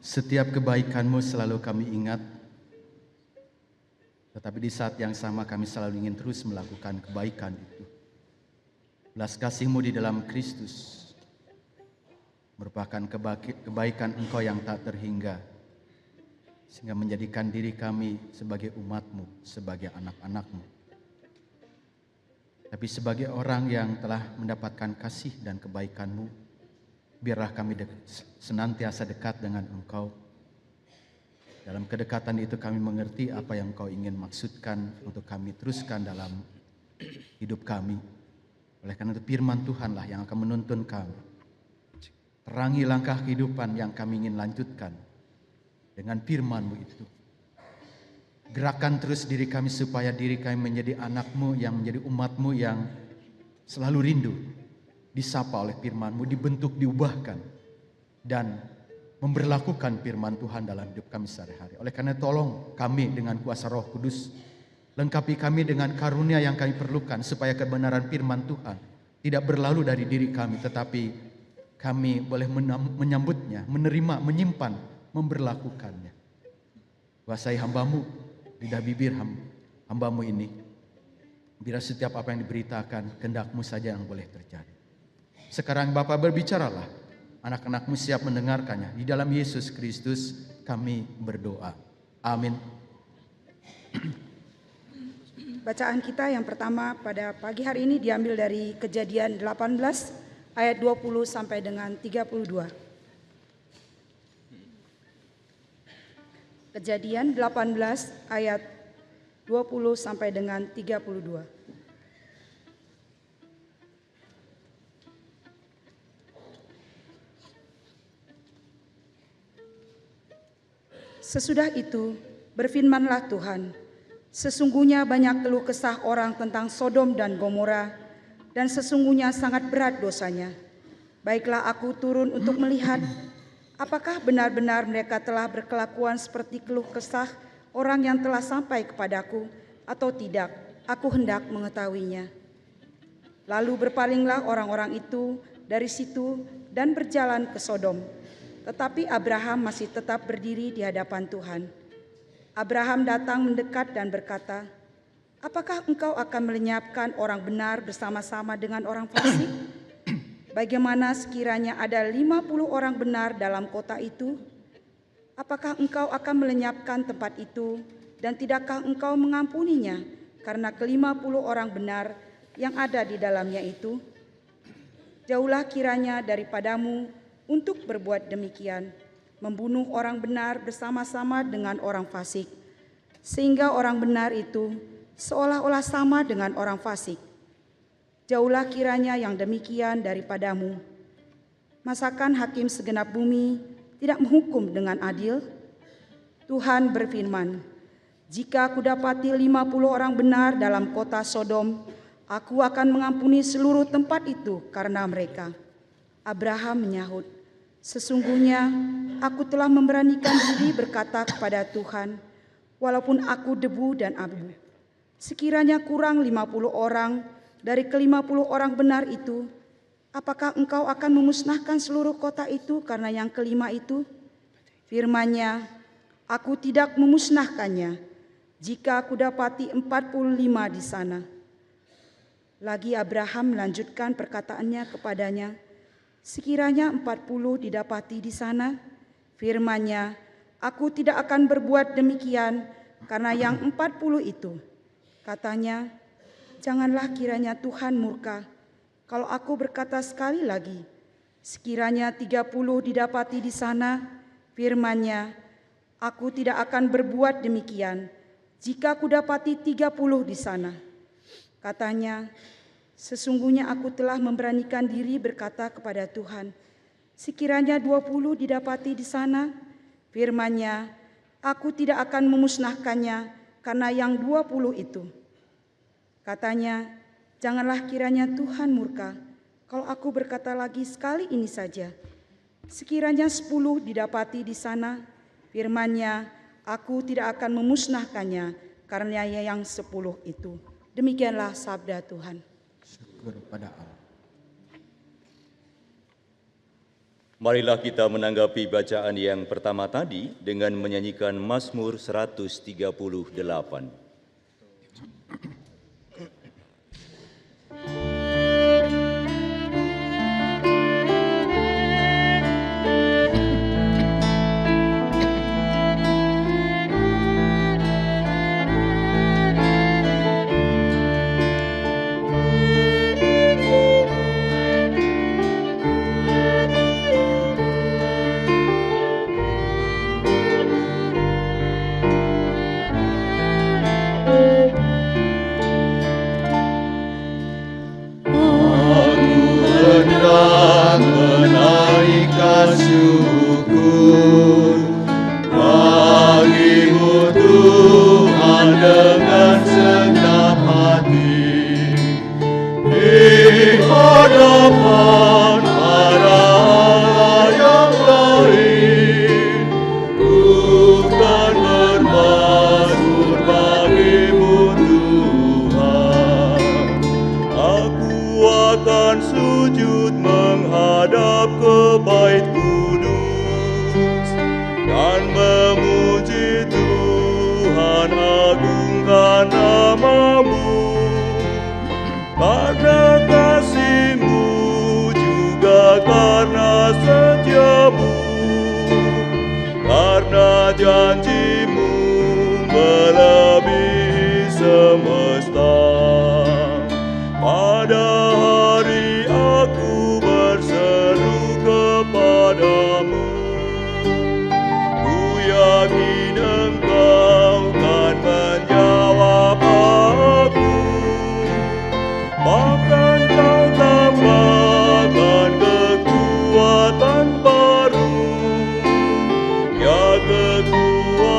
Setiap kebaikan-Mu selalu kami ingat, tetapi di saat yang sama kami selalu ingin terus melakukan kebaikan itu. Belas kasih-Mu di dalam Kristus merupakan kebaikan Engkau yang tak terhingga, sehingga menjadikan diri kami sebagai umat-Mu, sebagai anak-anak-Mu. Tapi sebagai orang yang telah mendapatkan kasih dan kebaikan-Mu, biarlah kami senantiasa dekat dengan Engkau. Dalam kedekatan itu kami mengerti apa yang Engkau ingin maksudkan untuk kami teruskan dalam hidup kami. Oleh karena itu firman Tuhanlah yang akan menuntun kami. Terangi langkah kehidupan yang kami ingin lanjutkan dengan firman-Mu itu. Gerakan terus diri kami supaya diri kami menjadi anak-Mu, yang menjadi umat-Mu yang selalu rindu disapa oleh firman-Mu, dibentuk, diubahkan, dan memberlakukan firman Tuhan dalam hidup kami sehari-hari. Oleh karena tolong kami dengan kuasa Roh Kudus, lengkapi kami dengan karunia yang kami perlukan, supaya kebenaran firman Tuhan tidak berlalu dari diri kami, tetapi kami boleh menyambutnya, menerima, menyimpan, memberlakukannya. Kuasai hamba-Mu, lidah bibir hamba-Mu ini, biar setiap apa yang diberitakan, kehendak-Mu saja yang boleh terjadi. Sekarang Bapa berbicaralah, anak-anak-Mu siap mendengarkannya. Di dalam Yesus Kristus kami berdoa. Amin. Bacaan kita yang pertama pada pagi hari ini diambil dari Kejadian 18 ayat 20 sampai dengan 32. Kejadian 18 ayat 20 sampai dengan 32. Sesudah itu, berfirmanlah Tuhan, sesungguhnya banyak keluh kesah orang tentang Sodom dan Gomora, dan sesungguhnya sangat berat dosanya. Baiklah aku turun untuk melihat, apakah benar-benar mereka telah berkelakuan seperti keluh kesah orang yang telah sampai kepadaku, atau tidak. Aku hendak mengetahuinya. Lalu berpalinglah orang-orang itu dari situ dan berjalan ke Sodom. Tetapi Abraham masih tetap berdiri di hadapan Tuhan. Abraham datang mendekat dan berkata, apakah engkau akan melenyapkan orang benar bersama-sama dengan orang fasik? Bagaimana sekiranya ada 50 orang benar dalam kota itu? Apakah engkau akan melenyapkan tempat itu, dan tidakkah engkau mengampuninya karena ke-50 orang benar yang ada di dalamnya itu? Jauhlah kiranya daripadamu untuk berbuat demikian, membunuh orang benar bersama-sama dengan orang fasik, sehingga orang benar itu seolah-olah sama dengan orang fasik. Jauhlah kiranya yang demikian daripadamu. Masakan hakim segenap bumi tidak menghukum dengan adil? Tuhan berfirman, jika aku dapati 50 orang benar dalam kota Sodom, aku akan mengampuni seluruh tempat itu karena mereka. Abraham menyahut, sesungguhnya aku telah memberanikan diri berkata kepada Tuhan, walaupun aku debu dan abu, sekiranya kurang 50 orang dari ke-50 orang benar itu, apakah engkau akan memusnahkan seluruh kota itu karena yang kelima itu? Firman-Nya, aku tidak memusnahkannya jika aku dapati 45 di sana. Lagi Abraham melanjutkan perkataannya kepadanya, sekiranya 40 didapati di sana, firman-Nya, aku tidak akan berbuat demikian karena yang 40 itu. Katanya, janganlah kiranya Tuhan murka kalau aku berkata sekali lagi, sekiranya 30 didapati di sana, firman-Nya, aku tidak akan berbuat demikian jika aku dapati 30 di sana. Katanya, sesungguhnya aku telah memberanikan diri berkata kepada Tuhan, sekiranya 20 didapati di sana, firman-Nya, aku tidak akan memusnahkannya karena yang 20 itu. Katanya, janganlah kiranya Tuhan murka kalau aku berkata lagi sekali ini saja. Sekiranya 10 didapati di sana, firman-Nya, aku tidak akan memusnahkannya karena yang 10 itu. Demikianlah sabda Tuhan. Syukur pada Allah. Marilah kita menanggapi bacaan yang pertama tadi dengan menyanyikan Mazmur 138. Syukur bagimu Tuhan dengan segenap hati di hadapan para Allah yang lain. Bukan bermazmur bagimu Tuhan. Aku akan sujud menghadap ke bait dan memuji Tuhan, agungkan nama-Mu. Karena kasih-Mu juga karena setia-Mu, karena janji-Mu melebihi semesta. Pada hari aku berseru kepada-Mu, yakin Engkau kan menjawab aku. Bahkan Kau tambahkan kekuatan baru, ya kekuatan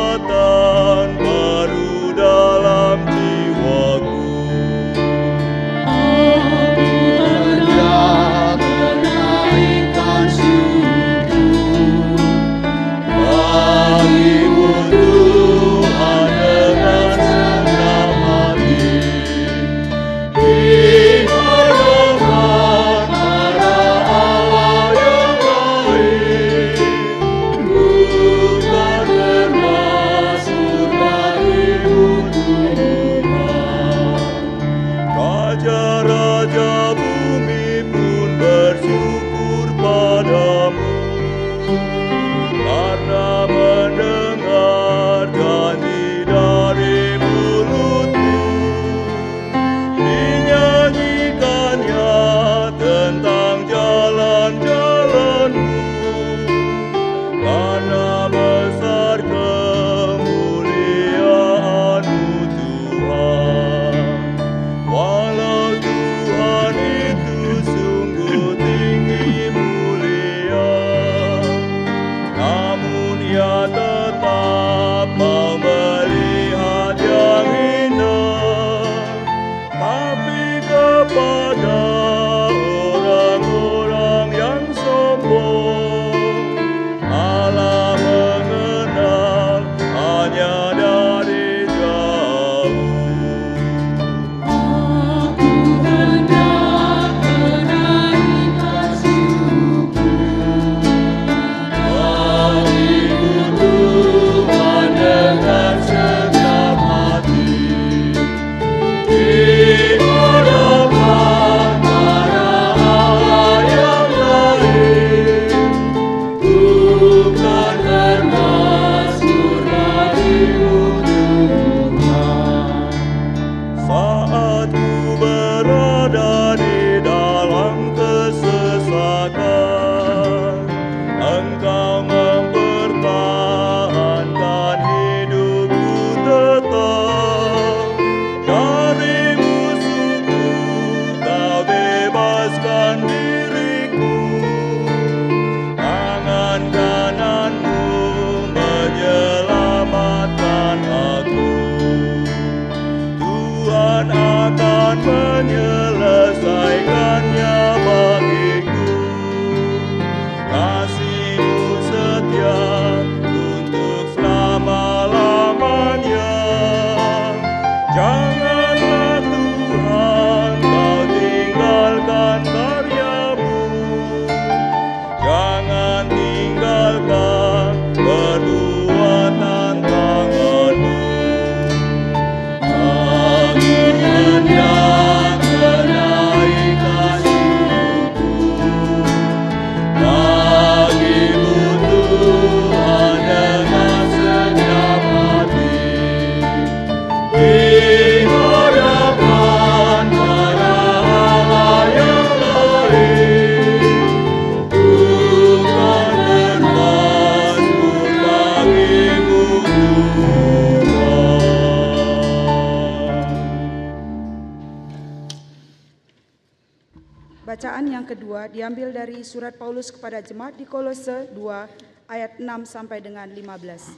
Bacaan yang kedua diambil dari surat Paulus kepada jemaat di Kolose 2 ayat 6 sampai dengan 15.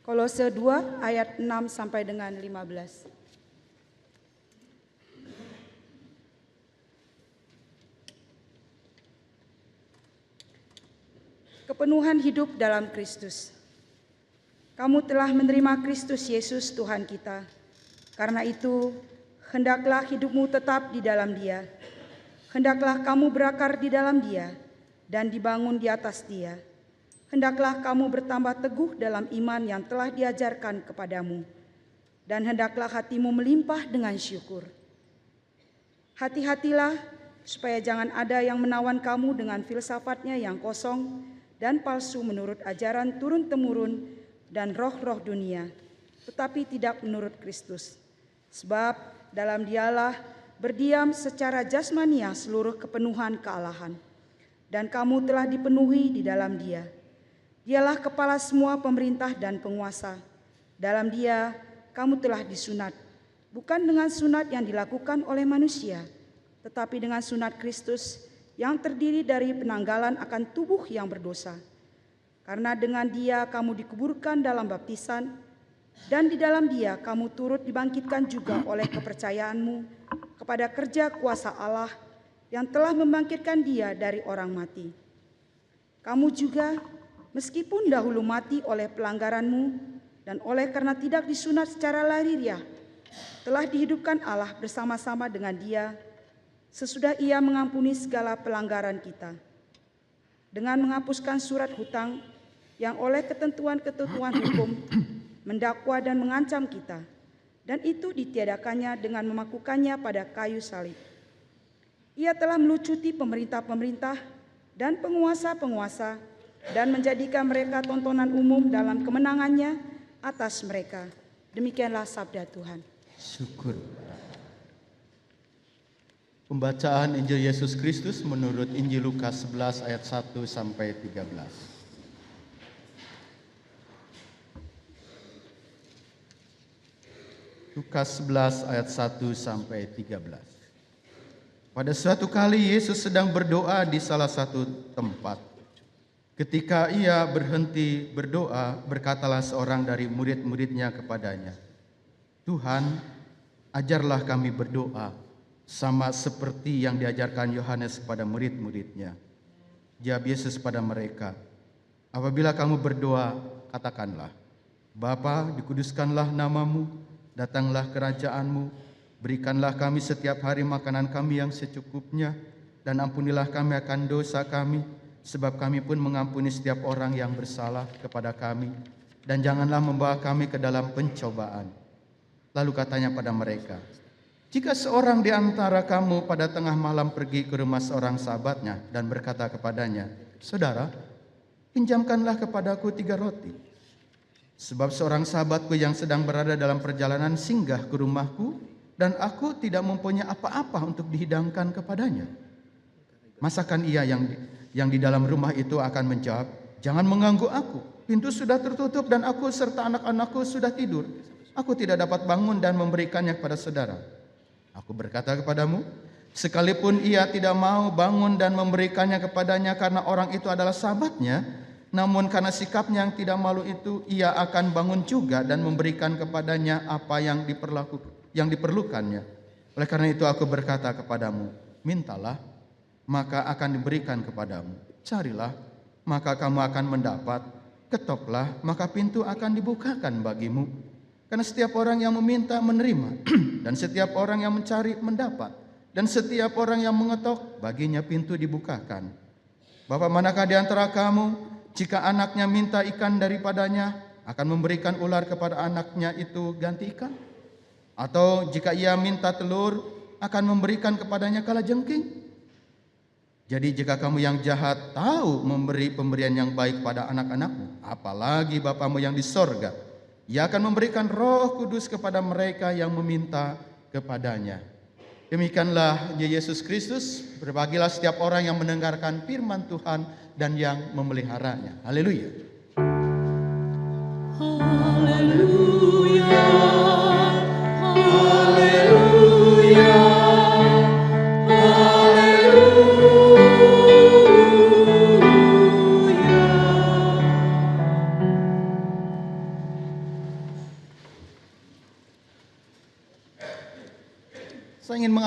Kolose 2 ayat 6 sampai dengan 15. Kepenuhan hidup dalam Kristus. Kamu telah menerima Kristus Yesus Tuhan kita. Karena itu, hendaklah hidupmu tetap di dalam Dia. Hendaklah kamu berakar di dalam Dia dan dibangun di atas Dia. Hendaklah kamu bertambah teguh dalam iman yang telah diajarkan kepadamu. Dan hendaklah hatimu melimpah dengan syukur. Hati-hatilah supaya jangan ada yang menawan kamu dengan filsafatnya yang kosong dan palsu menurut ajaran turun-temurun dan roh-roh dunia, tetapi tidak menurut Kristus. Sebab dalam Dialah berdiam secara jasmania seluruh kepenuhan kealahan, dan kamu telah dipenuhi di dalam Dia. Dialah kepala semua pemerintah dan penguasa. Dalam Dia kamu telah disunat, bukan dengan sunat yang dilakukan oleh manusia, tetapi dengan sunat Kristus yang terdiri dari penanggalan akan tubuh yang berdosa. Karena dengan Dia kamu dikuburkan dalam baptisan, dan di dalam Dia kamu turut dibangkitkan juga oleh kepercayaanmu kepada kerja kuasa Allah yang telah membangkitkan Dia dari orang mati. Kamu juga, meskipun dahulu mati oleh pelanggaranmu dan oleh karena tidak disunat secara lahiriah, telah dihidupkan Allah bersama-sama dengan Dia sesudah Ia mengampuni segala pelanggaran kita, dengan menghapuskan surat hutang yang oleh ketentuan-ketentuan hukum mendakwa dan mengancam kita, dan itu ditiadakannya dengan memakukannya pada kayu salib. Ia telah melucuti pemerintah-pemerintah dan penguasa-penguasa dan menjadikan mereka tontonan umum dalam kemenangannya atas mereka. Demikianlah sabda Tuhan. Syukur. Pembacaan Injil Yesus Kristus menurut Injil Lukas 11 ayat 1 sampai 13. Lukas 11 ayat 1 sampai 13. Pada suatu kali Yesus sedang berdoa di salah satu tempat. Ketika Ia berhenti berdoa, berkatalah seorang dari murid-muridnya kepadanya, "Tuhan, ajarlah kami berdoa, sama seperti yang diajarkan Yohanes kepada murid-muridnya." Jawab Yesus pada mereka, "Apabila kamu berdoa, katakanlah, Bapa, dikuduskanlah namamu, datanglah kerajaan-Mu, berikanlah kami setiap hari makanan kami yang secukupnya, dan ampunilah kami akan dosa kami, sebab kami pun mengampuni setiap orang yang bersalah kepada kami, dan janganlah membawa kami ke dalam pencobaan." Lalu katanya pada mereka, "Jika seorang di antara kamu pada tengah malam pergi ke rumah seorang sahabatnya dan berkata kepadanya, 'Saudara, pinjamkanlah kepadaku 3 roti. Sebab seorang sahabatku yang sedang berada dalam perjalanan singgah ke rumahku, dan aku tidak mempunyai apa-apa untuk dihidangkan kepadanya.' Masakan ia yang di dalam rumah itu akan menjawab, 'Jangan mengganggu aku, pintu sudah tertutup dan aku serta anak-anakku sudah tidur. Aku tidak dapat bangun dan memberikannya kepada saudara.' Aku berkata kepadamu, sekalipun ia tidak mau bangun dan memberikannya kepadanya karena orang itu adalah sahabatnya, namun karena sikapnya yang tidak malu itu, ia akan bangun juga dan memberikan kepadanya apa yang diperlukannya. Oleh karena itu aku berkata kepadamu, mintalah, maka akan diberikan kepadamu. Carilah, maka kamu akan mendapat. Ketoklah, maka pintu akan dibukakan bagimu. Karena setiap orang yang meminta menerima, dan setiap orang yang mencari mendapat, dan setiap orang yang mengetok baginya pintu dibukakan. Bapak manakah di antara kamu, jika anaknya minta ikan daripadanya, akan memberikan ular kepada anaknya itu ganti ikan? Atau jika ia minta telur, akan memberikan kepadanya kalajengking? Jadi jika kamu yang jahat tahu memberi pemberian yang baik pada anak-anakmu, apalagi Bapamu yang di sorga, Ia akan memberikan Roh Kudus kepada mereka yang meminta kepadanya." Demikianlah Yesus Kristus. Berbahagialah setiap orang yang mendengarkan firman Tuhan dan yang memeliharanya. Haleluya. Haleluya. Haleluya.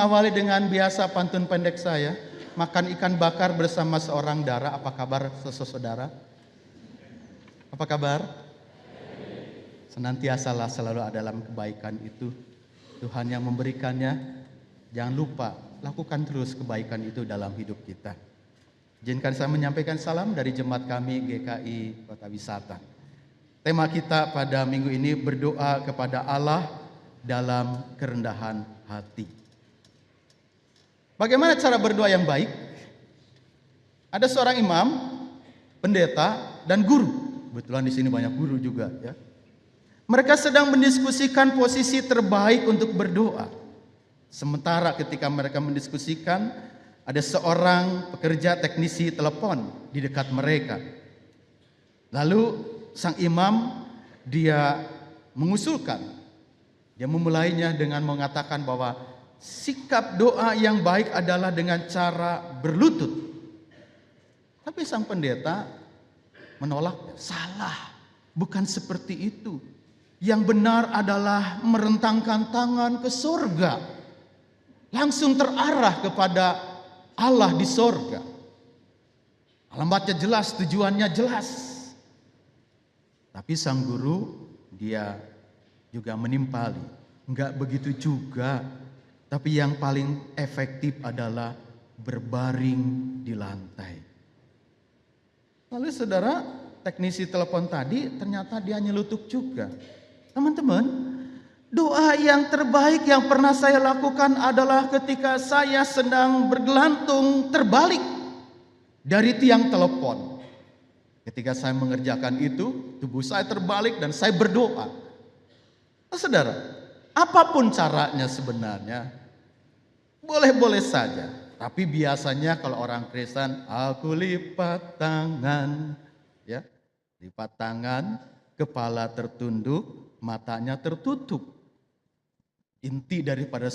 mengawali dengan biasa pantun pendek saya. Makan ikan bakar bersama seorang dara. Apa kabar saudara? Apa kabar? Senantiasalah selalu ada dalam kebaikan itu. Tuhan yang memberikannya. Jangan lupa lakukan terus kebaikan itu dalam hidup kita. Izinkan saya menyampaikan salam dari jemaat kami GKI Kota Wisata. Tema kita pada minggu ini berdoa kepada Allah dalam kerendahan hati. Bagaimana cara berdoa yang baik? Ada seorang imam, pendeta, dan guru. Kebetulan di sini banyak guru juga ya. Mereka sedang mendiskusikan posisi terbaik untuk berdoa. Sementara ketika mereka mendiskusikan, ada seorang pekerja teknisi telepon di dekat mereka. Lalu sang imam dia mengusulkan, dia memulainya dengan mengatakan bahwa sikap doa yang baik adalah dengan cara berlutut. Tapi sang pendeta menolak, salah, bukan seperti itu. Yang benar adalah merentangkan tangan ke surga, langsung terarah kepada Allah di sorga. Alamatnya jelas, tujuannya jelas. Tapi sang guru dia juga menimpali. Enggak begitu juga. Tapi yang paling efektif adalah berbaring di lantai. Lalu saudara, teknisi telepon tadi ternyata dia nyelutuk juga. Teman-teman, doa yang terbaik yang pernah saya lakukan adalah ketika saya sedang bergelantung terbalik dari tiang telepon. Ketika saya mengerjakan itu, tubuh saya terbalik dan saya berdoa. Nah, saudara, apapun caranya sebenarnya, boleh-boleh saja. Tapi biasanya kalau orang Kristen, aku lipat tangan, ya, lipat tangan, kepala tertunduk, matanya tertutup. Inti daripada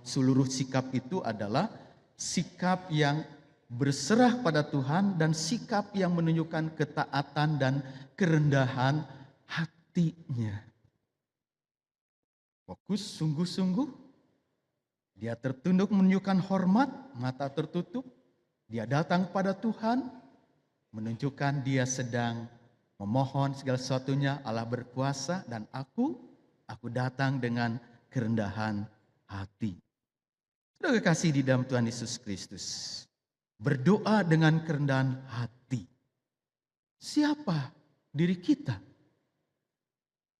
seluruh sikap itu adalah sikap yang berserah pada Tuhan dan sikap yang menunjukkan ketaatan dan kerendahan hatinya. Fokus sungguh-sungguh. Dia tertunduk menunjukkan hormat, mata tertutup. Dia datang pada Tuhan, menunjukkan dia sedang memohon segala sesuatunya, Allah berkuasa dan aku datang dengan kerendahan hati. Saudara kekasih di dalam Tuhan Yesus Kristus, berdoa dengan kerendahan hati. Siapa diri kita?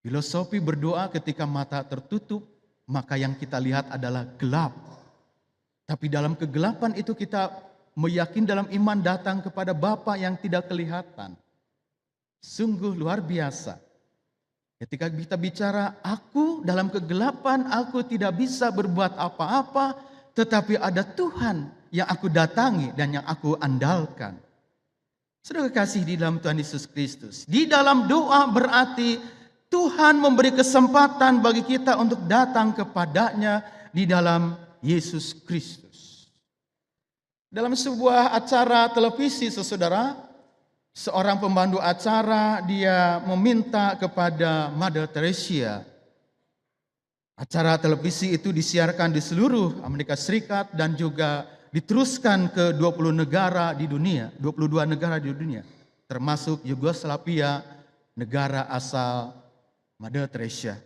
Filosofi berdoa ketika mata tertutup, maka yang kita lihat adalah gelap. Tapi dalam kegelapan itu kita meyakini dalam iman datang kepada Bapa yang tidak kelihatan. Sungguh luar biasa. Ketika kita bicara aku dalam kegelapan, aku tidak bisa berbuat apa-apa, tetapi ada Tuhan yang aku datangi dan yang aku andalkan. Saudara kasih di dalam Tuhan Yesus Kristus. Di dalam doa berarti Tuhan memberi kesempatan bagi kita untuk datang kepadanya di dalam Yesus Kristus. Dalam sebuah acara televisi, saudara, seorang pemandu acara dia meminta kepada Mother Teresa. Acara televisi itu disiarkan di seluruh Amerika Serikat dan juga diteruskan ke 20 negara di dunia, 22 negara di dunia, termasuk Yugoslavia, negara asal Mother Teresa.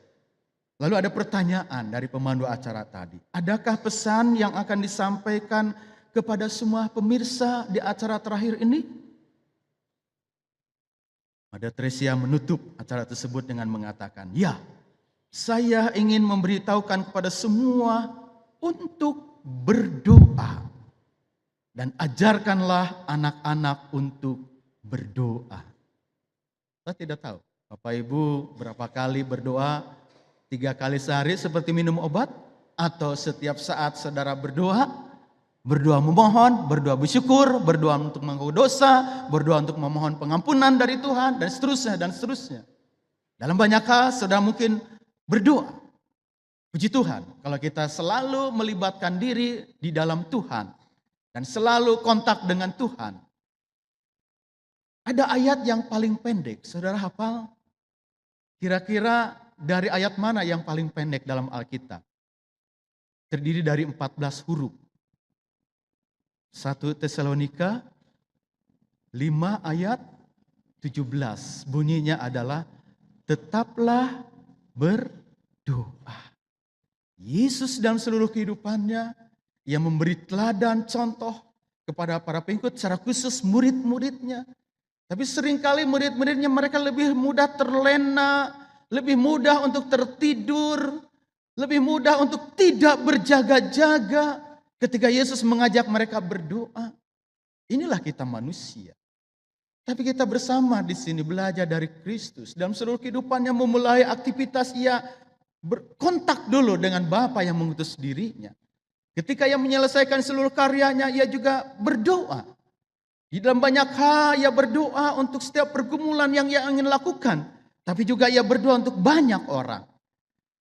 Lalu ada pertanyaan dari pemandu acara tadi. Adakah pesan yang akan disampaikan kepada semua pemirsa di acara terakhir ini? Mother Teresa menutup acara tersebut dengan mengatakan, ya, saya ingin memberitahukan kepada semua untuk berdoa. Dan ajarkanlah anak-anak untuk berdoa. Saya tidak tahu, Bapak Ibu berapa kali berdoa, 3 kali sehari seperti minum obat? Atau setiap saat saudara berdoa? Berdoa memohon, berdoa bersyukur, berdoa untuk mengaku dosa, berdoa untuk memohon pengampunan dari Tuhan, dan seterusnya, dan seterusnya. Dalam banyak hal, saudara mungkin berdoa. Puji Tuhan, kalau kita selalu melibatkan diri di dalam Tuhan, dan selalu kontak dengan Tuhan. Ada ayat yang paling pendek, saudara hafal? Kira-kira dari ayat mana yang paling pendek dalam Alkitab? terdiri dari 14 huruf. 1 Tesalonika 5 ayat 17. Bunyinya adalah tetaplah berdoa. Yesus dalam seluruh kehidupannya yang memberi teladan contoh kepada para pengikut, secara khusus murid-muridnya. Tapi seringkali murid-muridnya mereka lebih mudah terlena, lebih mudah untuk tertidur, lebih mudah untuk tidak berjaga-jaga ketika Yesus mengajak mereka berdoa. Inilah kita manusia. Tapi kita bersama di sini belajar dari Kristus. Dalam seluruh kehidupannya memulai aktivitas ia berkontak dulu dengan Bapa yang mengutus dirinya. Ketika ia menyelesaikan seluruh karyanya, ia juga berdoa. Di dalam banyak hal ia berdoa untuk setiap pergumulan yang ia ingin lakukan. Tapi juga ia berdoa untuk banyak orang.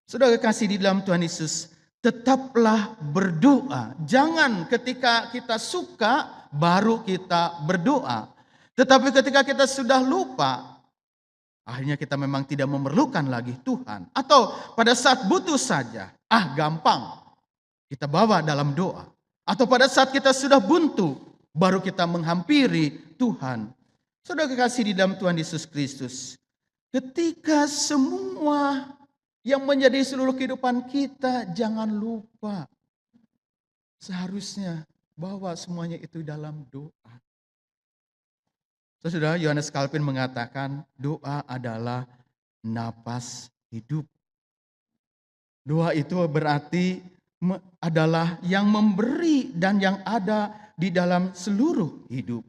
Saudara kasih di dalam Tuhan Yesus, tetaplah berdoa. Jangan ketika kita suka baru kita berdoa. Tetapi ketika kita sudah lupa, akhirnya kita memang tidak memerlukan lagi Tuhan. Atau pada saat butuh saja, gampang, kita bawa dalam doa. Atau pada saat kita sudah buntu, baru kita menghampiri Tuhan. Saudara kekasih di dalam Tuhan Yesus Kristus, ketika semua yang menjadi seluruh kehidupan kita, jangan lupa. Seharusnya bawa semuanya itu dalam doa. Saudara, Yohanes Calvin mengatakan doa adalah napas hidup. Doa itu berarti adalah yang memberi dan yang ada di dalam seluruh hidup.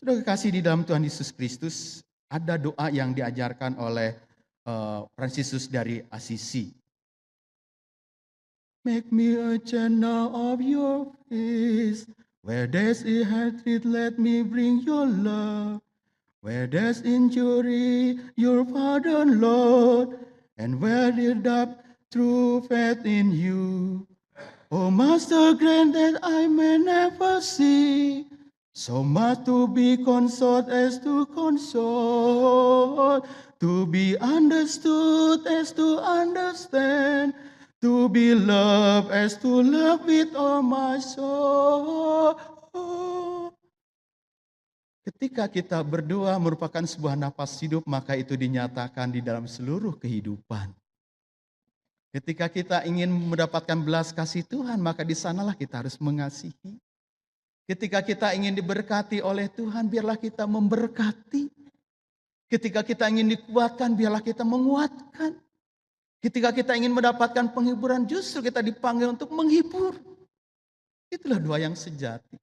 Saudara kekasih di dalam Tuhan Yesus Kristus, ada doa yang diajarkan oleh Fransiskus dari Assisi. Make me a channel of your peace. Where there's a hatred, let me bring your love. Where there's injury, your pardon, Lord. And where there doubt, true faith in you. Oh, Master, grant that I may never see so much to be consoled as to console, to be understood as to understand, to be loved as to love with all my soul. Ketika kita berdoa merupakan sebuah napas hidup, maka itu dinyatakan di dalam seluruh kehidupan. Ketika kita ingin mendapatkan belas kasih Tuhan, maka di sanalah kita harus mengasihi. Ketika kita ingin diberkati oleh Tuhan, biarlah kita memberkati. Ketika kita ingin dikuatkan, biarlah kita menguatkan. Ketika kita ingin mendapatkan penghiburan, justru kita dipanggil untuk menghibur. Itulah doa yang sejati.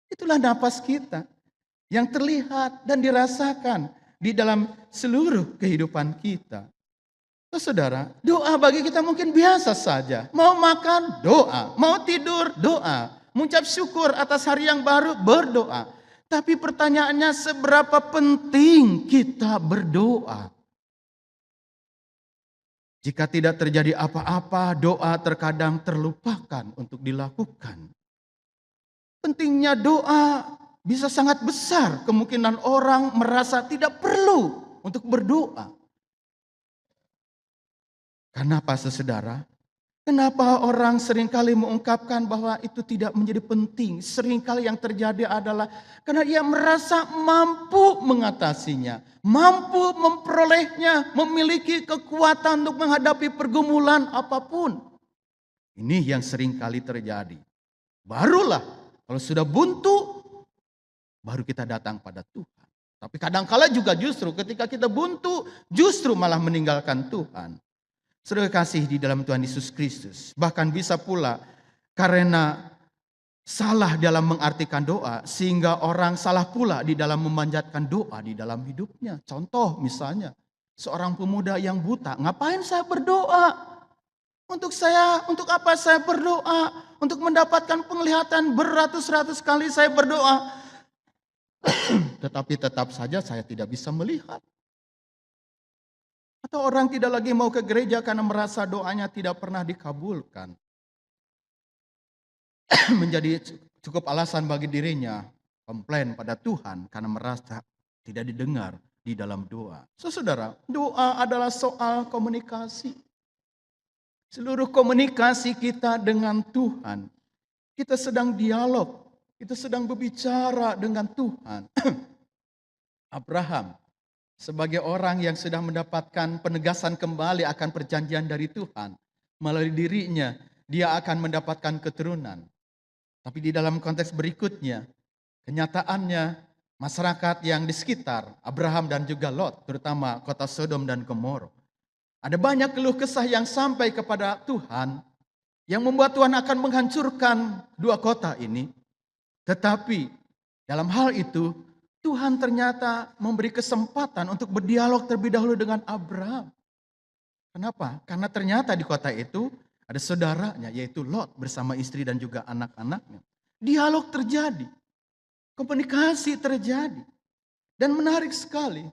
Itulah napas kita yang terlihat dan dirasakan di dalam seluruh kehidupan kita. Saudara, doa bagi kita mungkin biasa saja. Mau makan, doa. Mau tidur, doa. Mengucap syukur atas hari yang baru, berdoa. Tapi pertanyaannya, seberapa penting kita berdoa? Jika tidak terjadi apa-apa, doa terkadang terlupakan untuk dilakukan. Pentingnya doa bisa sangat besar. Kemungkinan orang merasa tidak perlu untuk berdoa. Kenapa, saudara? Kenapa orang seringkali mengungkapkan bahwa itu tidak menjadi penting? Seringkali yang terjadi adalah karena ia merasa mampu mengatasinya, mampu memperolehnya, memiliki kekuatan untuk menghadapi pergumulan apapun. Ini yang seringkali terjadi. Barulah kalau sudah buntu, baru kita datang pada Tuhan. Tapi kadangkala juga justru ketika kita buntu, justru malah meninggalkan Tuhan. Saudara kasih di dalam Tuhan Yesus Kristus. Bahkan bisa pula karena salah dalam mengartikan doa, sehingga orang salah pula di dalam memanjatkan doa di dalam hidupnya. Contoh misalnya, seorang pemuda yang buta, ngapain saya berdoa? Untuk apa saya berdoa? Untuk mendapatkan penglihatan beratus-ratus kali saya berdoa. Tetapi tetap saja saya tidak bisa melihat. Atau orang tidak lagi mau ke gereja karena merasa doanya tidak pernah dikabulkan. Menjadi cukup alasan bagi dirinya komplain pada Tuhan karena merasa tidak didengar di dalam doa. Saudara, doa adalah soal komunikasi. Seluruh komunikasi kita dengan Tuhan, kita sedang dialog, kita sedang berbicara dengan Tuhan. Abraham sebagai orang yang sudah mendapatkan penegasan kembali akan perjanjian dari Tuhan, melalui dirinya dia akan mendapatkan keturunan. Tapi di dalam konteks berikutnya, kenyataannya masyarakat yang di sekitar Abraham dan juga Lot, terutama kota Sodom dan Gomora, ada banyak keluh kesah yang sampai kepada Tuhan, yang membuat Tuhan akan menghancurkan dua kota ini. Tetapi dalam hal itu, Tuhan ternyata memberi kesempatan untuk berdialog terlebih dahulu dengan Abraham. Kenapa? Karena ternyata di kota itu ada saudaranya, yaitu Lot bersama istri dan juga anak-anaknya. Dialog terjadi, komunikasi terjadi. Dan menarik sekali,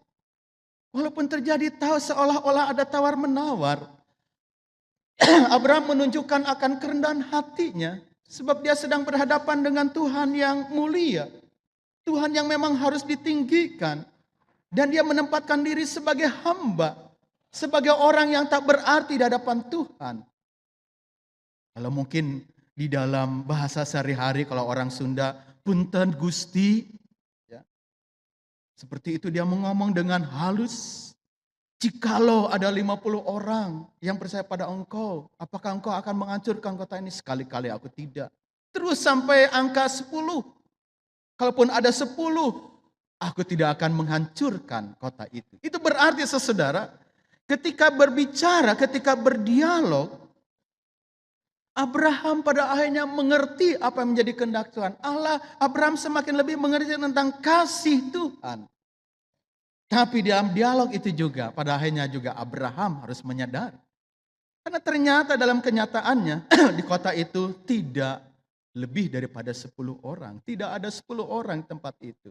walaupun terjadi seolah-olah ada tawar-menawar, Abraham menunjukkan akan kerendahan hatinya, sebab dia sedang berhadapan dengan Tuhan yang mulia. Tuhan yang memang harus ditinggikan. Dan dia menempatkan diri sebagai hamba, sebagai orang yang tak berarti di hadapan Tuhan. Kalau mungkin di dalam bahasa sehari-hari, kalau orang Sunda, punten Gusti, ya, seperti itu dia ngomong dengan halus. Jikalau ada 50 orang yang percaya pada engkau, apakah engkau akan menghancurkan kota ini? Sekali-kali aku tidak. Terus sampai angka 10. Kalaupun ada 10, aku tidak akan menghancurkan kota itu. Itu berarti saudara, ketika berbicara, ketika berdialog, Abraham pada akhirnya mengerti apa yang menjadi kehendak Tuhan. Abraham semakin lebih mengerti tentang kasih Tuhan. Tapi dalam dialog itu juga, pada akhirnya juga Abraham harus menyadari. Karena ternyata dalam kenyataannya, di kota itu tidak lebih daripada 10 orang. Tidak ada 10 orang di tempat itu.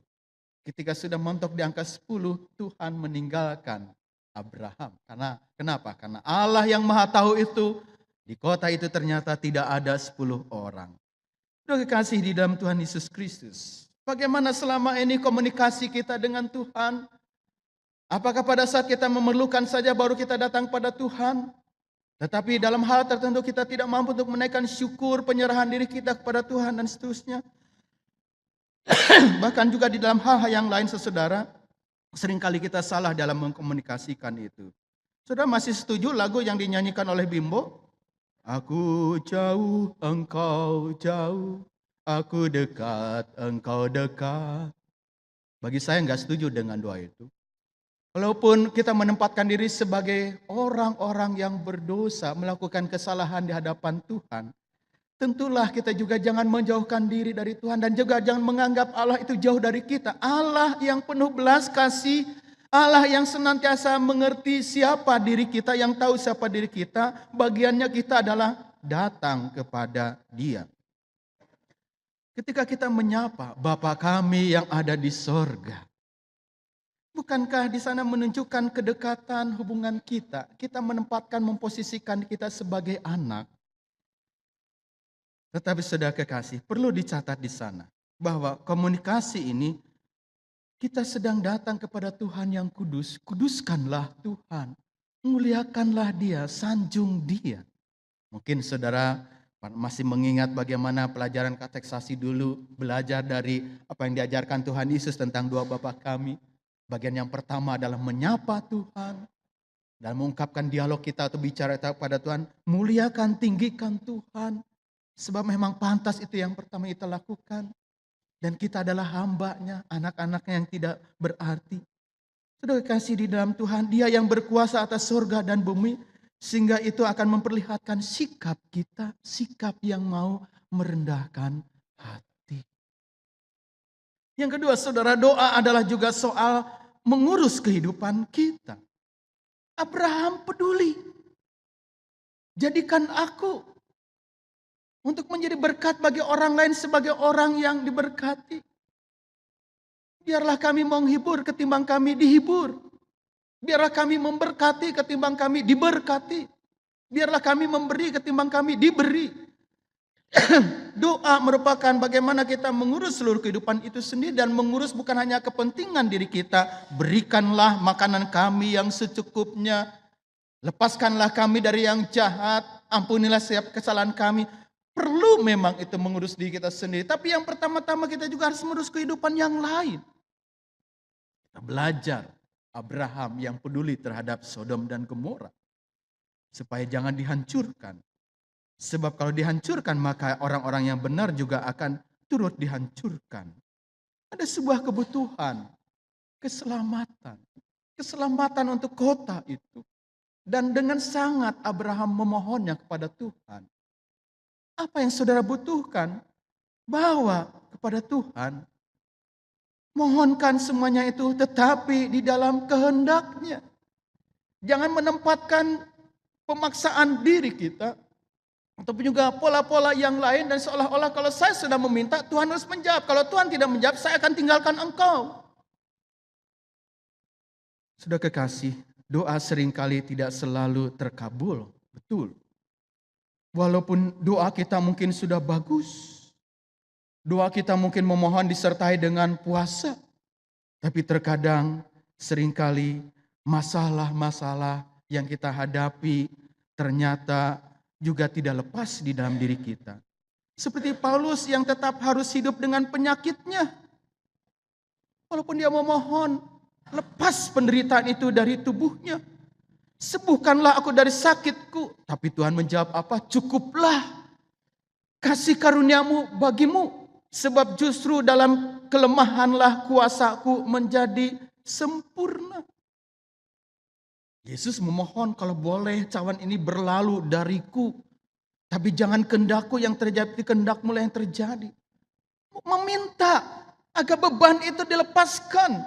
Ketika sudah mentok di angka 10, Tuhan meninggalkan Abraham. Kenapa? Karena Allah yang Maha Tahu itu, di kota itu ternyata tidak ada 10 orang. Saudara kekasih di dalam Tuhan Yesus Kristus, bagaimana selama ini komunikasi kita dengan Tuhan? Apakah pada saat kita memerlukan saja baru kita datang pada Tuhan? Tetapi dalam hal tertentu kita tidak mampu untuk menaikkan syukur, penyerahan diri kita kepada Tuhan dan seterusnya. Bahkan juga di dalam hal-hal yang lain saudara, seringkali kita salah dalam mengkomunikasikan itu. Saudara masih setuju lagu yang dinyanyikan oleh Bimbo? Aku jauh, engkau jauh, aku dekat, engkau dekat. Bagi saya enggak setuju dengan doa itu. Walaupun kita menempatkan diri sebagai orang-orang yang berdosa, melakukan kesalahan di hadapan Tuhan, tentulah kita juga jangan menjauhkan diri dari Tuhan dan juga jangan menganggap Allah itu jauh dari kita. Allah yang penuh belas kasih, Allah yang senantiasa mengerti siapa diri kita, yang tahu siapa diri kita, bagiannya kita adalah datang kepada Dia. Ketika kita menyapa Bapa kami yang ada di sorga, bukankah di sana menunjukkan kedekatan hubungan kita? Kita menempatkan, memposisikan kita sebagai anak. Tetapi saudara kekasih, perlu dicatat di sana bahwa komunikasi ini kita sedang datang kepada Tuhan yang kudus. Kuduskanlah Tuhan, muliakanlah Dia, sanjung Dia. Mungkin saudara masih mengingat bagaimana pelajaran kateksasi dulu, belajar dari apa yang diajarkan Tuhan Yesus tentang doa Bapa kami. Bagian yang pertama adalah menyapa Tuhan dan mengungkapkan dialog kita atau bicara kita kepada Tuhan. Muliakan, tinggikan Tuhan. Sebab memang pantas itu yang pertama kita lakukan. Dan kita adalah hamba-Nya, anak-anaknya yang tidak berarti. Saudara kasih di dalam Tuhan, Dia yang berkuasa atas surga dan bumi. Sehingga itu akan memperlihatkan sikap kita, sikap yang mau merendahkan hati. Yang kedua saudara, doa adalah juga soal mengurus kehidupan kita. Abraham peduli. Jadikan aku untuk menjadi berkat bagi orang lain sebagai orang yang diberkati. Biarlah kami menghibur ketimbang kami dihibur. Biarlah kami memberkati ketimbang kami diberkati. Biarlah kami memberi ketimbang kami diberi. Doa merupakan bagaimana kita mengurus seluruh kehidupan itu sendiri dan mengurus bukan hanya kepentingan diri kita. Berikanlah makanan kami yang secukupnya. Lepaskanlah kami dari yang jahat. ampunilah setiap kesalahan kami. Perlu memang itu mengurus diri kita sendiri. Tapi yang pertama-tama kita juga harus mengurus kehidupan yang lain. Kita belajar Abraham yang peduli terhadap Sodom dan Gomora. Supaya jangan dihancurkan. Sebab kalau dihancurkan maka orang-orang yang benar juga akan turut dihancurkan. Ada sebuah kebutuhan, keselamatan. Keselamatan untuk kota itu. Dan dengan sangat Abraham memohonnya kepada Tuhan. Apa yang saudara butuhkan? Bawa kepada Tuhan. Mohonkan semuanya itu tetapi di dalam kehendaknya. Jangan menempatkan pemaksaan diri kita. Ataupun juga pola-pola yang lain dan seolah-olah kalau saya sudah meminta Tuhan harus menjawab. Kalau Tuhan tidak menjawab saya akan tinggalkan engkau. Sudah kekasih, doa seringkali tidak selalu terkabul. Betul. Walaupun doa kita mungkin sudah bagus. Doa kita mungkin memohon disertai dengan puasa. Tapi terkadang seringkali masalah-masalah yang kita hadapi ternyata juga tidak lepas di dalam diri kita. Seperti Paulus yang tetap harus hidup dengan penyakitnya. Walaupun dia memohon, lepas penderitaan itu dari tubuhnya. Sembuhkanlah aku dari sakitku. Tapi Tuhan menjawab apa? Cukuplah kasih karuniamu bagimu. Sebab justru dalam kelemahanlah kuasaku menjadi sempurna. Yesus memohon kalau boleh cawan ini berlalu dariku. Tapi jangan kehendakku yang terjadi, kehendakmu lah yang terjadi. Meminta agar beban itu dilepaskan.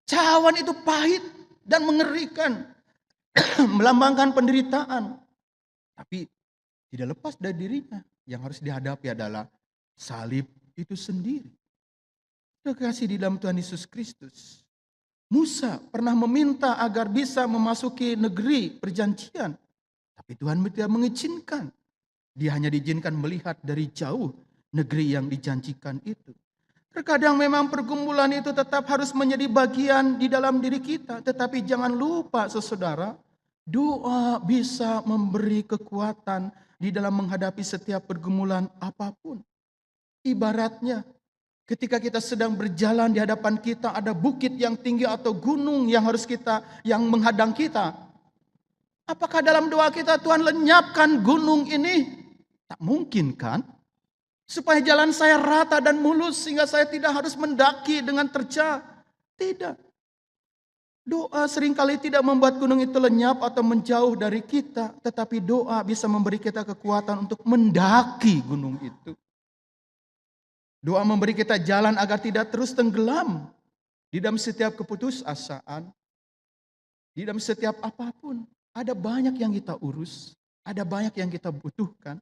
Cawan itu pahit dan mengerikan. Melambangkan penderitaan. Tapi tidak lepas dari dirinya. Yang harus dihadapi adalah salib itu sendiri. Terkasih di dalam Tuhan Yesus Kristus. Musa pernah meminta agar bisa memasuki negeri perjanjian. Tapi Tuhan tidak mengizinkan. Dia hanya diizinkan melihat dari jauh negeri yang dijanjikan itu. Terkadang memang pergumulan itu tetap harus menjadi bagian di dalam diri kita. Tetapi jangan lupa saudara, doa bisa memberi kekuatan di dalam menghadapi setiap pergumulan apapun. Ibaratnya ketika kita sedang berjalan di hadapan kita ada bukit yang tinggi atau gunung yang menghadang kita. Apakah dalam doa kita Tuhan lenyapkan gunung ini? Tak mungkin kan? Supaya jalan saya rata dan mulus sehingga saya tidak harus mendaki dengan terjal. Tidak. Doa seringkali tidak membuat gunung itu lenyap atau menjauh dari kita. Tetapi doa bisa memberi kita kekuatan untuk mendaki gunung itu. Doa memberi kita jalan agar tidak terus tenggelam. Di dalam setiap keputusasaan. Di dalam setiap apapun. Ada banyak yang kita urus. Ada banyak yang kita butuhkan.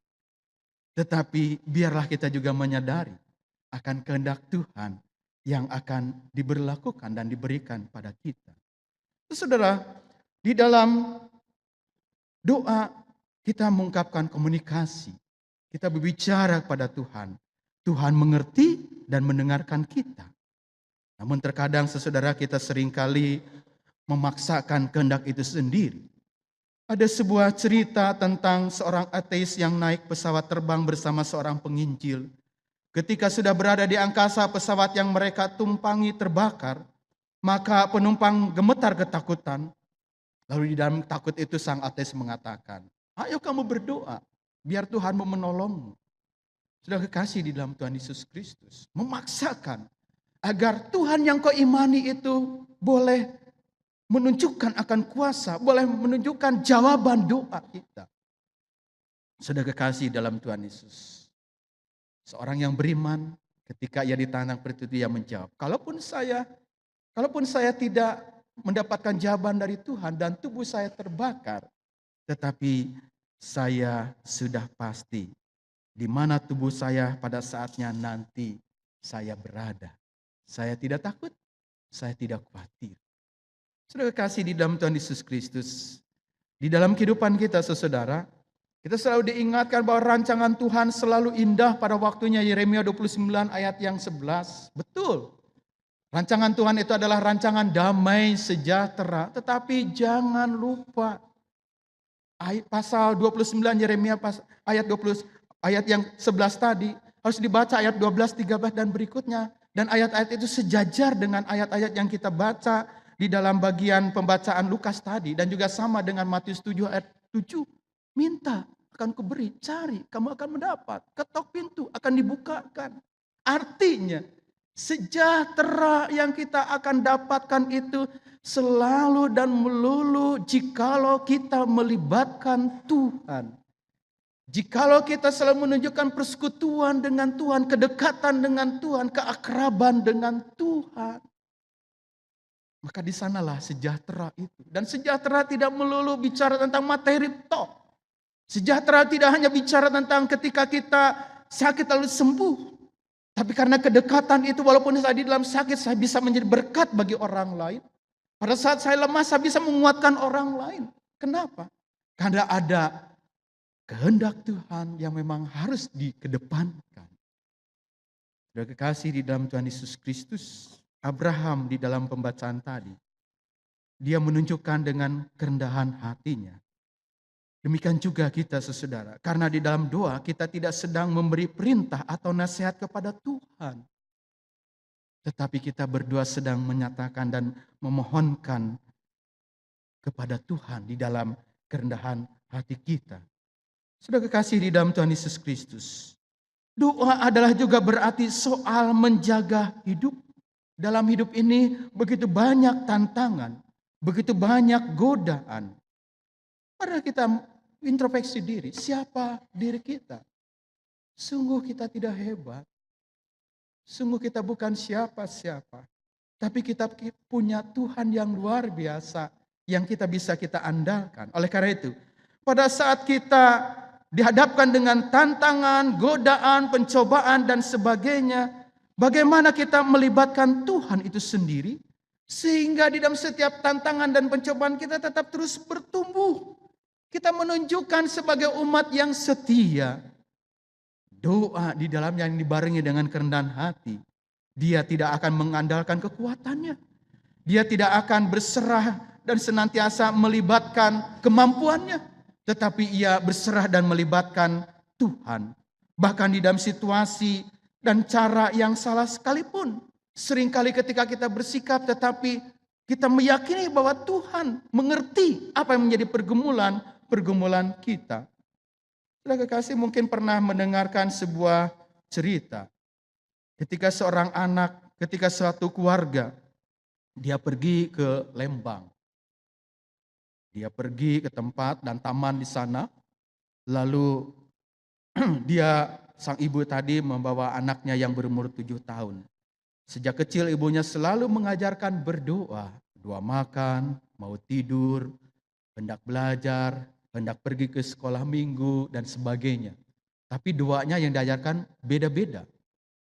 Tetapi biarlah kita juga menyadari akan kehendak Tuhan yang akan diberlakukan dan diberikan pada kita. Saudara, di dalam doa kita mengungkapkan komunikasi. Kita berbicara kepada Tuhan. Tuhan mengerti dan mendengarkan kita. Namun terkadang saudara kita seringkali memaksakan kehendak itu sendiri. Ada sebuah cerita tentang seorang ateis yang naik pesawat terbang bersama seorang penginjil. Ketika sudah berada di angkasa, pesawat yang mereka tumpangi terbakar, maka penumpang gemetar ketakutan. Lalu di dalam takut itu sang ateis mengatakan, ayo kamu berdoa, biar Tuhan menolongmu. Sudah kekasih di dalam Tuhan Yesus Kristus, memaksakan agar Tuhan yang kau imani itu boleh menunjukkan akan kuasa, boleh menunjukkan jawaban doa kita. Sudah kekasih dalam Tuhan Yesus. Seorang yang beriman ketika ia ditantang seperti itu ia menjawab, kalaupun saya tidak mendapatkan jawaban dari Tuhan dan tubuh saya terbakar, tetapi saya sudah pasti di mana tubuh saya pada saatnya nanti saya berada. Saya tidak takut, saya tidak khawatir. Sudah kekasih di dalam Tuhan Yesus Kristus. Di dalam kehidupan kita saudara, kita selalu diingatkan bahwa rancangan Tuhan selalu indah pada waktunya. Yeremia 29 ayat yang 11. Betul. Rancangan Tuhan itu adalah rancangan damai sejahtera. Tetapi jangan lupa Pasal 29 Yeremia ayat yang 11 tadi harus dibaca ayat 12, 13 dan berikutnya. Dan ayat-ayat itu sejajar dengan ayat-ayat yang kita baca di dalam bagian pembacaan Lukas tadi. Dan juga sama dengan Matius 7 ayat 7. Minta akan kuberi, cari kamu akan mendapat. Ketok pintu akan dibukakan. Artinya sejahtera yang kita akan dapatkan itu selalu dan melulu jikalau kita melibatkan Tuhan. Jikalau kita selalu menunjukkan persekutuan dengan Tuhan, kedekatan dengan Tuhan, keakraban dengan Tuhan. Maka di sanalah sejahtera itu. Dan sejahtera tidak melulu bicara tentang materi toh. Sejahtera tidak hanya bicara tentang ketika kita sakit lalu sembuh. Tapi karena kedekatan itu walaupun saya di dalam sakit saya bisa menjadi berkat bagi orang lain. Pada saat saya lemah saya bisa menguatkan orang lain. Kenapa? Karena ada kehendak Tuhan yang memang harus dikedepankan. Sudah kekasih di dalam Tuhan Yesus Kristus, Abraham di dalam pembacaan tadi, dia menunjukkan dengan kerendahan hatinya. Demikian juga kita saudara, karena di dalam doa kita tidak sedang memberi perintah atau nasihat kepada Tuhan. Tetapi kita berdua sedang menyatakan dan memohonkan kepada Tuhan di dalam kerendahan hati kita. Sudah kekasih di dalam Tuhan Yesus Kristus. Doa adalah juga berarti soal menjaga hidup. Dalam hidup ini begitu banyak tantangan, begitu banyak godaan. Mari kita introspeksi diri, siapa diri kita? Sungguh kita tidak hebat. Sungguh kita bukan siapa-siapa. Tapi kita punya Tuhan yang luar biasa yang kita bisa kita andalkan. Oleh karena itu, pada saat kita dihadapkan dengan tantangan, godaan, pencobaan dan sebagainya, bagaimana kita melibatkan Tuhan itu sendiri sehingga di dalam setiap tantangan dan pencobaan kita tetap terus bertumbuh. Kita menunjukkan sebagai umat yang setia. Doa di dalamnya yang dibarengi dengan kerendahan hati. Dia tidak akan mengandalkan kekuatannya. Dia tidak akan berserah dan senantiasa melibatkan kemampuannya. Tetapi ia berserah dan melibatkan Tuhan. Bahkan di dalam situasi dan cara yang salah sekalipun. Seringkali ketika kita bersikap tetapi kita meyakini bahwa Tuhan mengerti apa yang menjadi pergumulan kita. Saudara kekasih mungkin pernah mendengarkan sebuah cerita. Ketika seorang anak, ketika suatu keluarga, dia pergi ke Lembang. Dia pergi ke tempat dan taman di sana. Lalu sang ibu tadi membawa anaknya yang berumur 7 tahun. Sejak kecil ibunya selalu mengajarkan berdoa. Doa makan, mau tidur, hendak belajar, hendak pergi ke sekolah minggu dan sebagainya. Tapi doanya yang diajarkan beda-beda.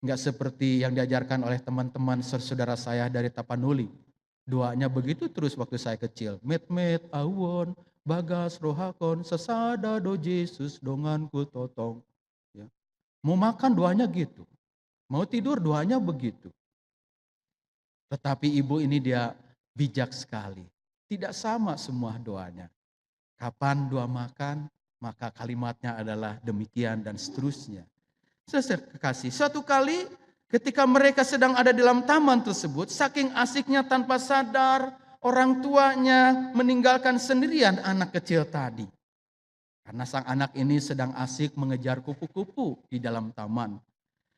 Enggak seperti yang diajarkan oleh teman-teman saudara saya dari Tapanuli. Doanya begitu terus waktu saya kecil. Met awon, bagas rohakon, sesada do Yesus donganku totong. Ya. Mau makan doanya gitu. Mau tidur doanya begitu. Tetapi ibu ini dia bijak sekali. Tidak sama semua doanya. Kapan doa makan, maka kalimatnya adalah demikian dan seterusnya. Saya kekasih, suatu kali ketika mereka sedang ada di dalam taman tersebut, saking asiknya tanpa sadar, orang tuanya meninggalkan sendirian anak kecil tadi. Karena sang anak ini sedang asik mengejar kupu-kupu di dalam taman.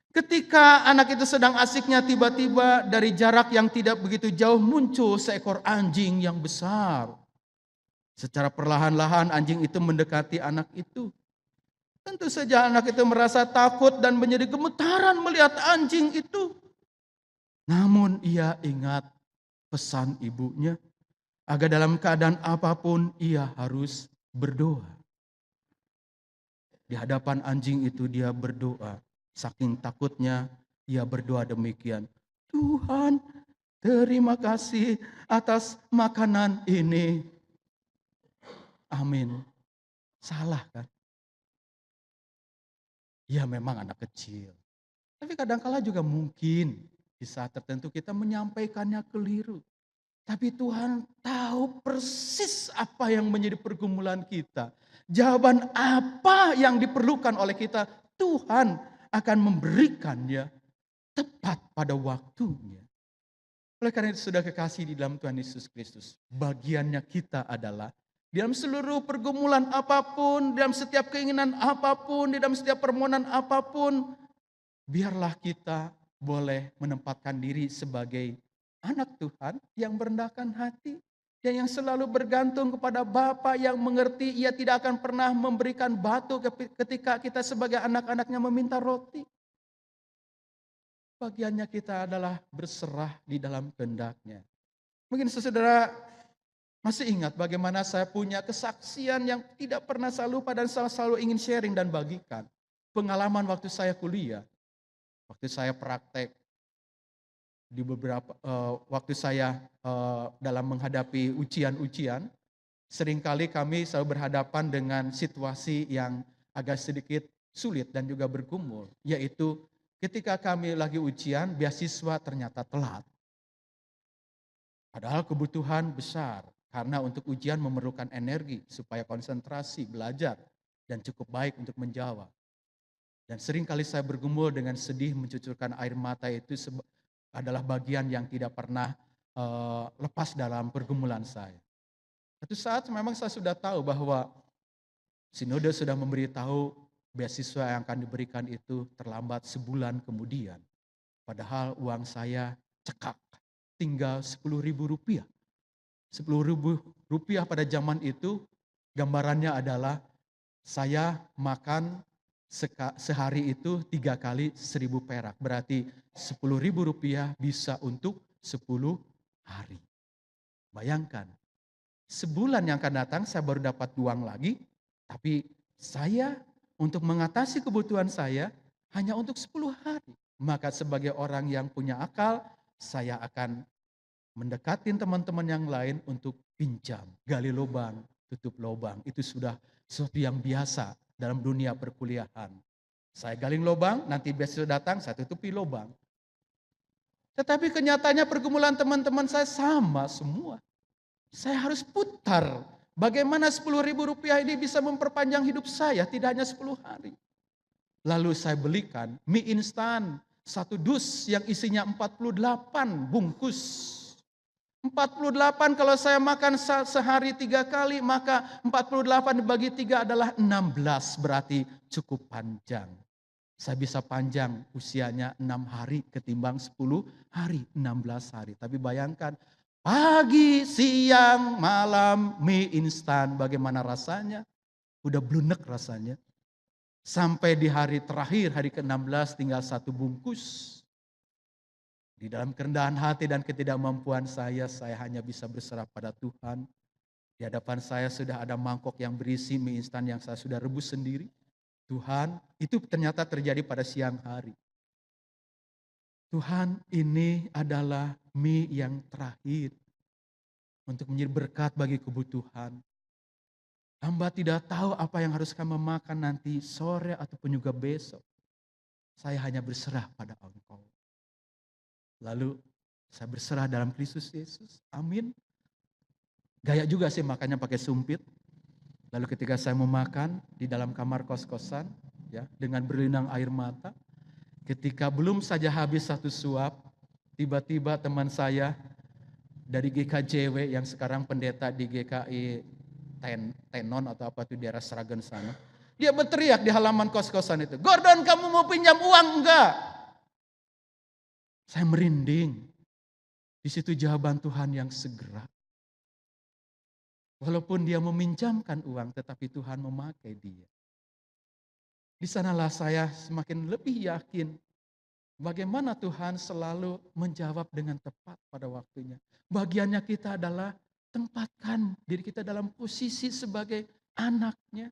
Ketika anak itu sedang asiknya, tiba-tiba dari jarak yang tidak begitu jauh muncul seekor anjing yang besar. Secara perlahan-lahan anjing itu mendekati anak itu. Tentu saja anak itu merasa takut dan menjadi gemetaran melihat anjing itu. Namun ia ingat pesan ibunya, agar dalam keadaan apapun ia harus berdoa. Di hadapan anjing itu dia berdoa. Saking takutnya ia berdoa demikian. Tuhan, terima kasih atas makanan ini. Amin. Salah kan? Ya memang anak kecil. Tapi kadangkala juga mungkin di saat tertentu kita menyampaikannya keliru. Tapi Tuhan tahu persis apa yang menjadi pergumulan kita. Jawaban apa yang diperlukan oleh kita, Tuhan akan memberikannya tepat pada waktunya. Oleh karena itu sudah kekasih di dalam Tuhan Yesus Kristus, bagiannya kita adalah di dalam seluruh pergumulan apapun, dalam setiap keinginan apapun, di dalam setiap permohonan apapun, biarlah kita boleh menempatkan diri sebagai anak Tuhan yang merendahkan hati dan yang selalu bergantung kepada Bapa yang mengerti. Ia tidak akan pernah memberikan batu ketika kita sebagai anak-anaknya meminta roti. Bagiannya kita adalah berserah di dalam kehendak-Nya. Mungkin saudara masih ingat bagaimana saya punya kesaksian yang tidak pernah saya lupa dan saya selalu ingin sharing dan bagikan. Pengalaman waktu saya kuliah, waktu saya praktek, di beberapa waktu saya dalam menghadapi ujian-ujian, seringkali kami selalu berhadapan dengan situasi yang agak sedikit sulit dan juga bergumul, yaitu ketika kami lagi ujian, beasiswa ternyata telat. Padahal kebutuhan besar, karena untuk ujian memerlukan energi supaya konsentrasi, belajar, dan cukup baik untuk menjawab. Dan seringkali saya bergumul dengan sedih, mencucurkan air mata itu adalah bagian yang tidak pernah lepas dalam pergumulan saya. Satu saat memang saya sudah tahu bahwa Sinode sudah memberitahu beasiswa yang akan diberikan itu terlambat sebulan kemudian. Padahal uang saya cekak, tinggal Rp10.000. Rp10.000 pada zaman itu gambarannya adalah saya makan sehari itu 3 kali 1.000 perak. Berarti Rp10.000 bisa untuk 10 hari. Bayangkan, sebulan yang akan datang saya baru dapat uang lagi, tapi saya untuk mengatasi kebutuhan saya hanya untuk 10 hari. Maka sebagai orang yang punya akal, saya akan mendekatin teman-teman yang lain untuk pinjam. Gali lubang, tutup lubang. Itu sudah sesuatu yang biasa dalam dunia perkuliahan. Saya gali lubang, nanti besok datang saya tutupi lubang. Tetapi kenyataannya pergumulan teman-teman saya sama semua. Saya harus putar. Bagaimana Rp10.000 ini bisa memperpanjang hidup saya, tidak hanya 10 hari. Lalu saya belikan mie instan, 1 dus yang isinya 48 bungkus. 48 kalau saya makan sehari 3 kali, maka 48 dibagi 3 adalah 16, berarti cukup panjang. Saya bisa panjang usianya 6 hari ketimbang 10 hari, 16 hari. Tapi bayangkan, pagi, siang, malam, mie instan. Bagaimana rasanya? Udah blunek rasanya. Sampai di hari terakhir, hari ke-16 tinggal 1 bungkus. Di dalam kerendahan hati dan ketidakmampuan saya hanya bisa berserah pada Tuhan. Di hadapan saya sudah ada mangkok yang berisi mie instan yang saya sudah rebus sendiri. Tuhan, itu ternyata terjadi pada siang hari. Tuhan, ini adalah mie yang terakhir untuk menjadi berkat bagi kebutuhan. Hamba tidak tahu apa yang harus kami makan nanti sore ataupun juga besok. Saya hanya berserah pada Engkau. Lalu saya berserah dalam Kristus Yesus. Amin. Gaya juga sih makannya pakai sumpit. Lalu ketika saya mau makan di dalam kamar kos-kosan, ya, dengan berlinang air mata, ketika belum saja habis 1 suap, tiba-tiba teman saya dari GKJW yang sekarang pendeta di GKI Tenon atau apa itu daerah Sragen sana, dia berteriak di halaman kos-kosan itu, "Gordon, kamu mau pinjam uang enggak?" Saya merinding. Di situ jawaban Tuhan yang segera. Walaupun dia meminjamkan uang, tetapi Tuhan memakai dia. Di sanalah saya semakin lebih yakin bagaimana Tuhan selalu menjawab dengan tepat pada waktunya. Bagiannya kita adalah tempatkan diri kita dalam posisi sebagai anaknya.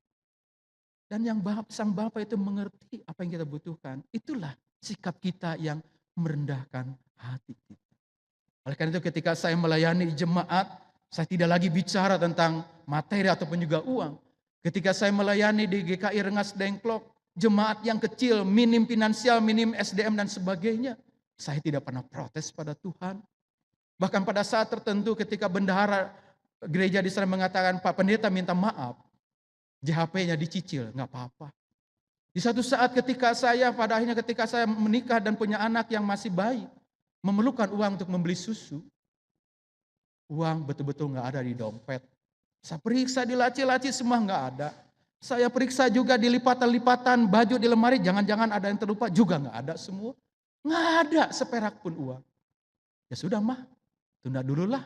Dan yang sang Bapa itu mengerti apa yang kita butuhkan. Itulah sikap kita yang merendahkan hati kita. Oleh karena itu ketika saya melayani jemaat, saya tidak lagi bicara tentang materi ataupun juga uang. Ketika saya melayani di GKI Rengas Dengklok, jemaat yang kecil, minim finansial, minim SDM dan sebagainya, saya tidak pernah protes pada Tuhan. Bahkan pada saat tertentu ketika bendahara gereja di sana mengatakan, Pak Pendeta minta maaf, JHP-nya dicicil, nggak apa-apa. Di satu saat ketika saya menikah dan punya anak yang masih bayi, memerlukan uang untuk membeli susu, uang betul-betul nggak ada di dompet. Saya periksa di laci-laci semua nggak ada. Saya periksa juga di lipatan-lipatan baju di lemari, jangan-jangan ada yang terlupa, juga nggak ada semua. Nggak ada seperak pun uang. Ya sudah mah, tunda dululah.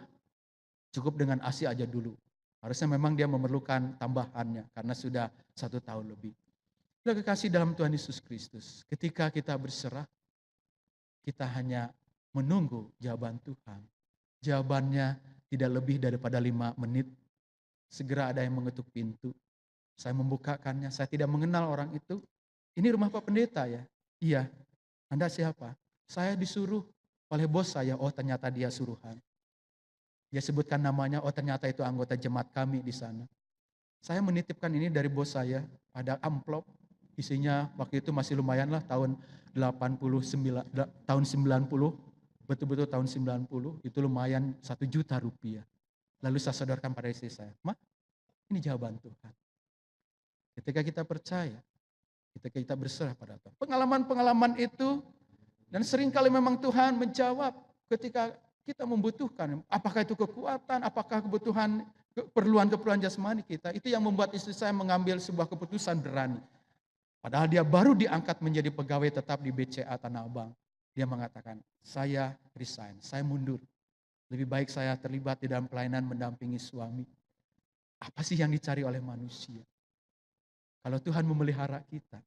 Cukup dengan ASI aja dulu. Harusnya memang dia memerlukan tambahannya karena sudah 1 tahun lebih. Sudah kekasih dalam Tuhan Yesus Kristus, ketika kita berserah, kita hanya menunggu jawaban Tuhan. Jawabannya tidak lebih daripada 5 menit. Segera ada yang mengetuk pintu. Saya membukakannya, saya tidak mengenal orang itu. Ini rumah Pak Pendeta ya? Iya. Anda siapa? Saya disuruh oleh bos saya. Oh ternyata dia suruhan. Dia sebutkan namanya, oh ternyata itu anggota jemaat kami di sana. Saya menitipkan ini dari bos saya, ada amplop. Isinya waktu itu masih lumayan lah, tahun 89, tahun 90, betul-betul tahun 90, itu lumayan 1 juta rupiah. Lalu saya sodorkan pada istri saya, Ma, ini jawaban Tuhan. Ketika kita percaya, ketika kita berserah pada Tuhan. Pengalaman-pengalaman itu, dan seringkali memang Tuhan menjawab ketika kita membutuhkan. Apakah itu kekuatan, apakah kebutuhan, keperluan jasmani kita. Itu yang membuat istri saya mengambil sebuah keputusan berani. Padahal dia baru diangkat menjadi pegawai tetap di BCA Tanah Abang. Dia mengatakan, saya resign, saya mundur. Lebih baik saya terlibat di dalam pelayanan mendampingi suami. Apa sih yang dicari oleh manusia? Kalau Tuhan memelihara kita,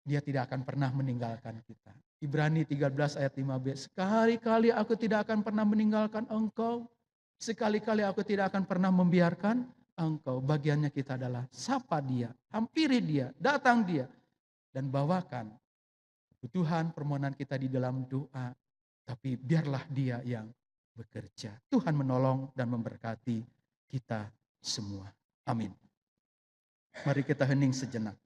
Dia tidak akan pernah meninggalkan kita. Ibrani 13 ayat 5b, sekali-kali aku tidak akan pernah meninggalkan engkau. Sekali-kali aku tidak akan pernah membiarkan engkau. Bagiannya kita adalah sapa dia, hampiri dia, datang dia. Dan bawakan kebutuhan permohonan kita di dalam doa. Tapi biarlah dia yang bekerja. Tuhan menolong dan memberkati kita semua. Amin. Mari kita hening sejenak.